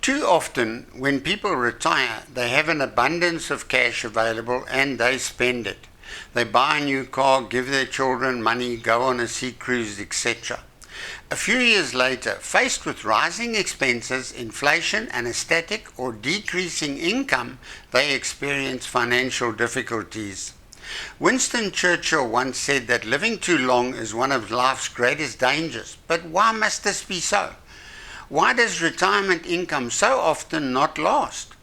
Too often, when people retire, they have an abundance of cash available and they spend it. They buy a new car, give their children money, go on a sea cruise, etc. A few years later, faced with rising expenses, inflation, and a static or decreasing income, they experience financial difficulties. Winston Churchill once said that living too long is one of life's greatest dangers. But why must this be so? Why does retirement income so often not last?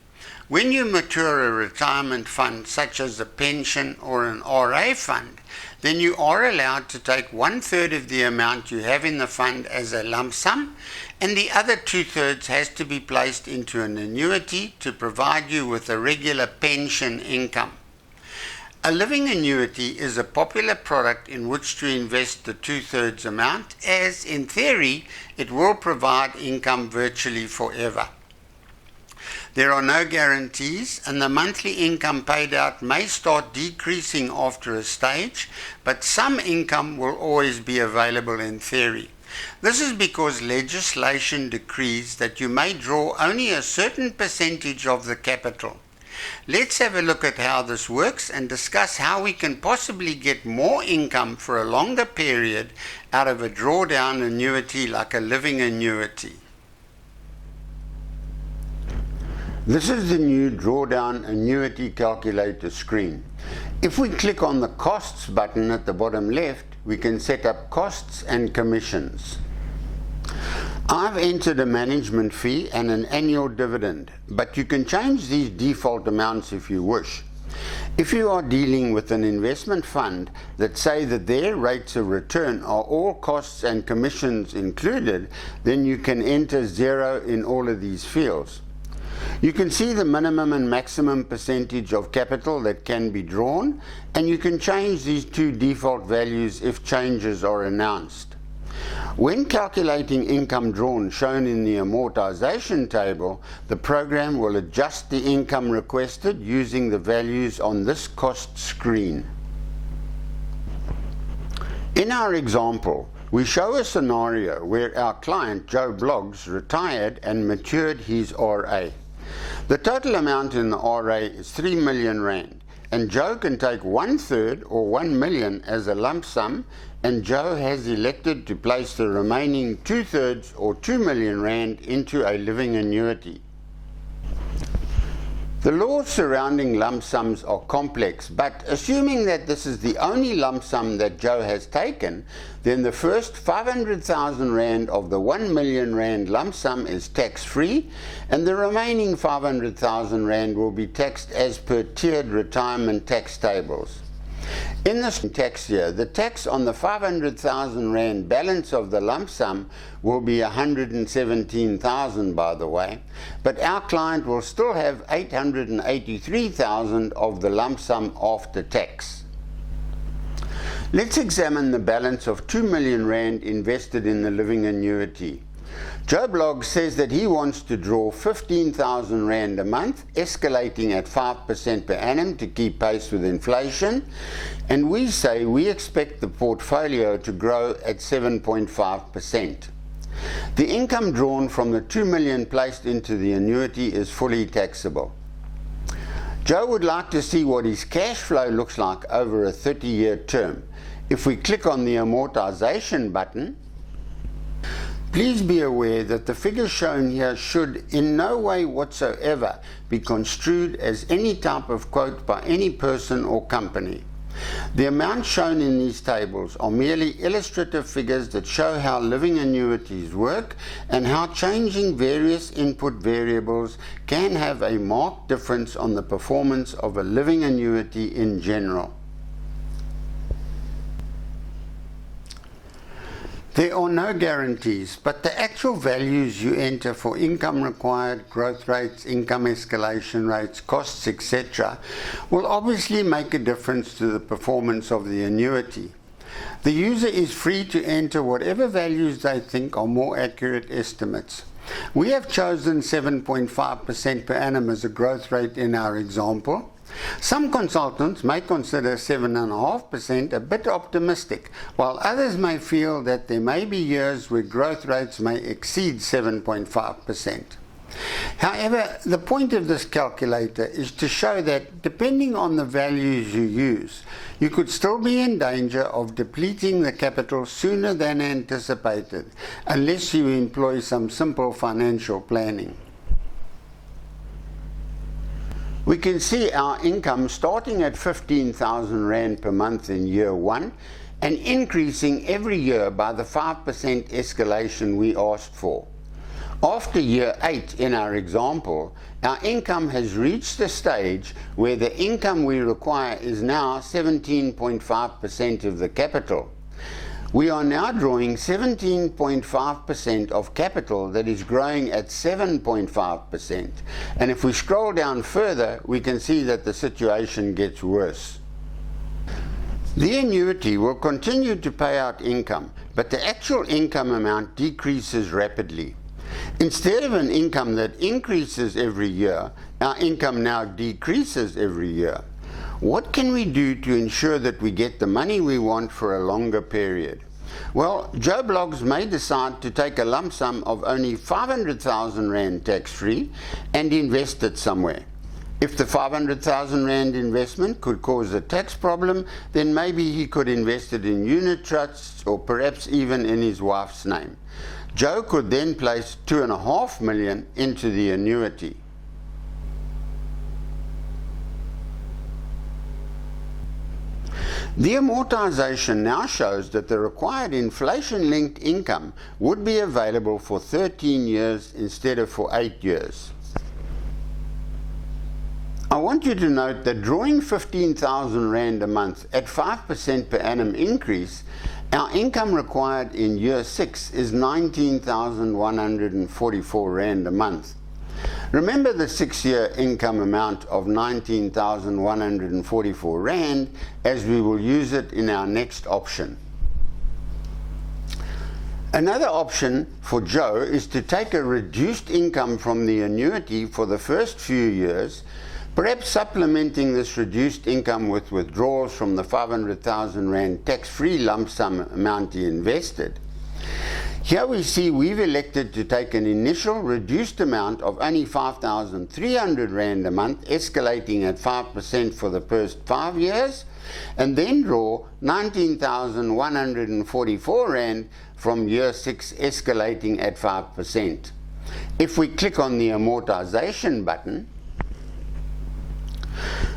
When you mature a retirement fund, such as a pension or an RA fund, then you are allowed to take 1/3 of the amount you have in the fund as a lump sum, and the other 2/3 has to be placed into an annuity to provide you with a regular pension income. A living annuity is a popular product in which to invest the 2/3 amount, as in theory it will provide income virtually forever. There are no guarantees, and the monthly income paid out may start decreasing after a stage, but some income will always be available in theory. This is because legislation decrees that you may draw only a certain percentage of the capital. Let's have a look at how this works and discuss how we can possibly get more income for a longer period out of a drawdown annuity like a living annuity. This is the new drawdown annuity calculator screen. If we click on the costs button at the bottom left, we can set up costs and commissions. I've entered a management fee and an annual dividend, but you can change these default amounts if you wish. If you are dealing with an investment fund that say that their rates of return are all costs and commissions included, then you can enter 0 in all of these fields. You can see the minimum and maximum percentage of capital that can be drawn, and you can change these two default values if changes are announced. When calculating income drawn shown in the amortization table, the program will adjust the income requested using the values on this cost screen. In our example, we show a scenario where our client Joe Bloggs retired and matured his RA. The total amount in the RA is 3 million rand, and Joe can take 1/3 or 1 million as a lump sum, and Joe has elected to place the remaining 2/3 or 2 million rand into a living annuity. The laws surrounding lump sums are complex, but assuming that this is the only lump sum that Joe has taken, then the first 500,000 rand of the 1 million rand lump sum is tax-free, and the remaining 500,000 rand will be taxed as per tiered retirement tax tables. In this tax year, the tax on the 500,000 rand balance of the lump sum will be 117,000, by the way, but our client will still have 883,000 of the lump sum after tax. Let's examine the balance of 2 million rand invested in the living annuity. Joe Bloggs says that he wants to draw 15,000 rand a month, escalating at 5% per annum to keep pace with inflation, and we say we expect the portfolio to grow at 7.5%. The income drawn from the 2 million placed into the annuity is fully taxable. Joe would like to see what his cash flow looks like over a 30-year term. If we click on the amortization button, please be aware that the figures shown here should in no way whatsoever be construed as any type of quote by any person or company. The amounts shown in these tables are merely illustrative figures that show how living annuities work and how changing various input variables can have a marked difference on the performance of a living annuity in general. There are no guarantees, but the actual values you enter for income required, growth rates, income escalation rates, costs, etc. will obviously make a difference to the performance of the annuity. The user is free to enter whatever values they think are more accurate estimates. We have chosen 7.5% per annum as a growth rate in our example. Some consultants may consider 7.5% a bit optimistic, while others may feel that there may be years where growth rates may exceed 7.5%. However, the point of this calculator is to show that depending on the values you use, you could still be in danger of depleting the capital sooner than anticipated, unless you employ some simple financial planning. We can see our income starting at 15,000 Rand per month in year 1 and increasing every year by the 5% escalation we asked for. After year 8 in our example, our income has reached a stage where the income we require is now 17.5% of the capital. We are now drawing 17.5% of capital that is growing at 7.5%. And if we scroll down further, we can see that the situation gets worse. The annuity will continue to pay out income, but the actual income amount decreases rapidly. Instead of an income that increases every year, our income now decreases every year. What can we do to ensure that we get the money we want for a longer period? Well, Joe Bloggs may decide to take a lump sum of only 500,000 Rand tax-free and invest it somewhere. If the 500,000 Rand investment could cause a tax problem, then maybe he could invest it in unit trusts or perhaps even in his wife's name. Joe could then place 2.5 million into the annuity. The amortization now shows that the required inflation-linked income would be available for 13 years instead of for 8 years. I want you to note that drawing 15,000 Rand a month at 5% per annum increase, our income required in year 6 is 19,144 Rand a month. Remember the 6-year income amount of 19,144 Rand, as we will use it in our next option. Another option for Joe is to take a reduced income from the annuity for the first few years, perhaps supplementing this reduced income with withdrawals from the 500,000 Rand tax-free lump sum amount he invested. Here we see we've elected to take an initial reduced amount of only 5,300 Rand a month, escalating at 5% for the first 5 years, and then draw 19,144 Rand from year 6, escalating at 5%. If we click on the amortization button,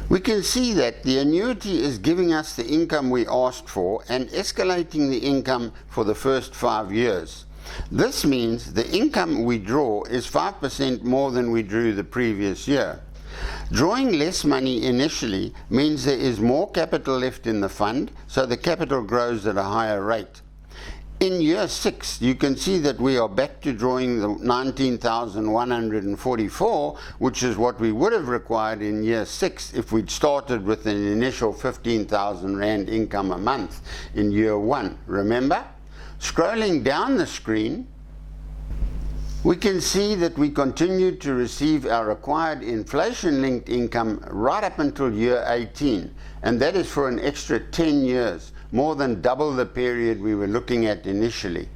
we can see that the annuity is giving us the income we asked for and escalating the income for the first 5 years. This means the income we draw is 5% more than we drew the previous year. Drawing less money initially means there is more capital left in the fund, so the capital grows at a higher rate. In year 6, you can see that we are back to drawing the 19,144, which is what we would have required in year 6 if we'd started with an initial 15,000 Rand income a month in year 1. Remember? Scrolling down the screen, we can see that we continued to receive our required inflation-linked income right up until year 18, and that is for an extra 10 years. More than double the period we were looking at initially.